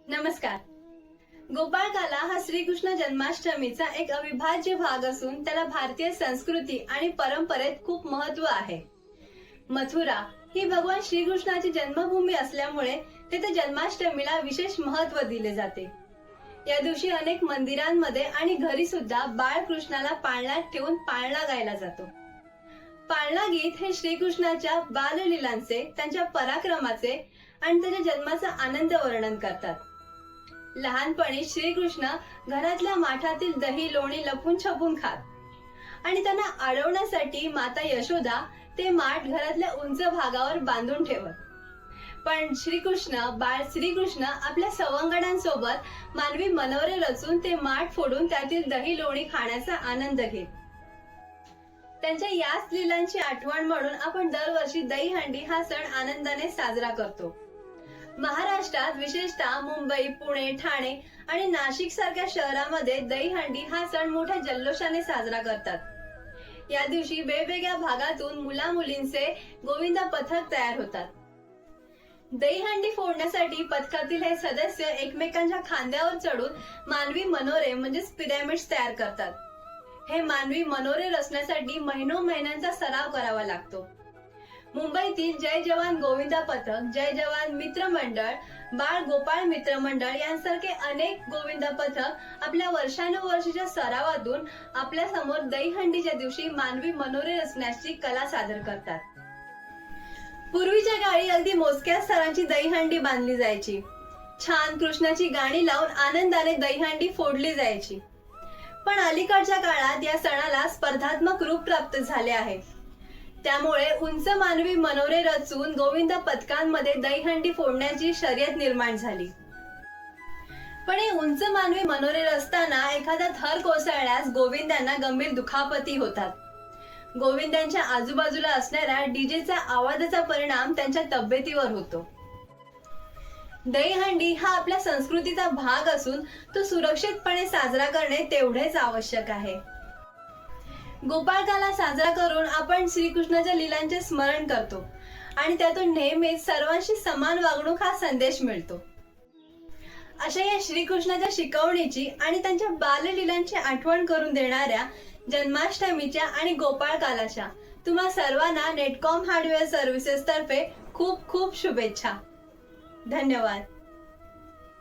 नमस्कार. गोपाळकाला हा श्रीकृष्ण जन्माष्टमीचा एक अविभाज्य भाग असून त्याला भारतीय संस्कृती आणि परंपरेत खूप महत्व आहे. मथुरा ही भगवान श्रीकृष्णाची जन्मभूमी असल्यामुळे तिथे जन्माष्टमीला विशेष महत्व दिले जाते. या दिवशी अनेक मंदिरांमध्ये आणि घरी सुद्धा बाळकृष्णाला पाळण्यात ठेवून पाळणा गायला जातो. पाळणा गीत हे श्रीकृष्णाच्या बाललीलांचे, त्यांच्या पराक्रमाचे आणि त्याच्या जन्माचा आनंद वर्णन करतात. लहानपणी श्रीकृष्ण घरातल्या माठातील दही लोणी लपून छपून खात आणि त्यांना अडवण्यासाठी माता यशोदा ते माठ घरातल्या उंच भागावर बांधून ठेवत. पण बाळ श्रीकृष्ण आपल्या सवंगड्यांसोबत मानवी मनोरे रचून ते माठ फोडून त्यातील दही लोणी खाण्याचा आनंद घेत. त्यांच्या याच लीलांची आठवण म्हणून आपण दरवर्षी दहीहंडी हा सण आनंदाने साजरा करतो. महाराष्ट्रात विशेषतः मुंबई, पुणे, ठाणे आणि नाशिक सारख्या शहरांमध्ये दहीहंडी हा सण मोठ्या जल्लोषाने साजरा करतात. या दिवशी वेगवेगळ्या भागातून मुला मुलींचे गोविंदा पथक तयार होतात. दहीहंडी फोडण्यासाठी पथकातील हे सदस्य एकमेकांच्या खांद्यावर चढून मानवी मनोरे म्हणजेच पिरॅमिड्स तयार करतात. हे मानवी मनोरे रचण्यासाठी महिन्यांचा सराव करावा लागतो. मुंबईतील जय जवान गोविंदा पथक, जय जवान मित्र मंडळ, बाळ गोपाळ मित्र मंडळ यांसारखे अनेक गोविंदा पथक आपल्या वर्षानुवर्षीच्या सरावातून आपल्या समोर दहीहंडीच्या दिवशी मानवी मनोरे रचण्याची कला सादर करतात. पूर्वीच्या काळी अगदी मोजक्या स्तरांची दहीहंडी बांधली जायची. छान कृष्णाची गाणी लावून आनंदाने दहीहंडी फोडली जायची. पण अलीकडच्या काळात या सणाला स्पर्धात्मक रूप प्राप्त झाले आहे. त्यामुळे उंच मानवी मनोरे रचून गोविंदा पथकांमध्ये दहीहंडी फोडण्याची शर्यत निर्माण झाली. पण हे उंच मानवी मनोरे रचताना एखादा थर कोसळल्यास गोविंदांना गंभीर दुखापती होतात. गोविंदांच्या आजूबाजूला असणाऱ्या डीजेचा आवाजाचा परिणाम त्यांच्या तब्येतीवर होतो. दहीहंडी हा आपल्या संस्कृतीचा भाग असून तो सुरक्षितपणे साजरा करणे तेवढेच आवश्यक आहे. गोपाळकाला साजरा करून आपण श्रीकृष्णाच्या लीलांचे स्मरण करतो आणि त्यातून नेहमीच सर्वांशी समान वागणूक हा संदेश मिळतो. अशा या श्रीकृष्णाच्या शिकवणीची आणि त्यांच्या बाललीलांची आठवण करून देणाऱ्या जन्माष्टमीच्या आणि गोपाळकालाच्या तुम्हा सर्वांना नेटकॉम हार्डवेअर सर्व्हिसेस तर्फे खूप खूप शुभेच्छा. धन्यवाद.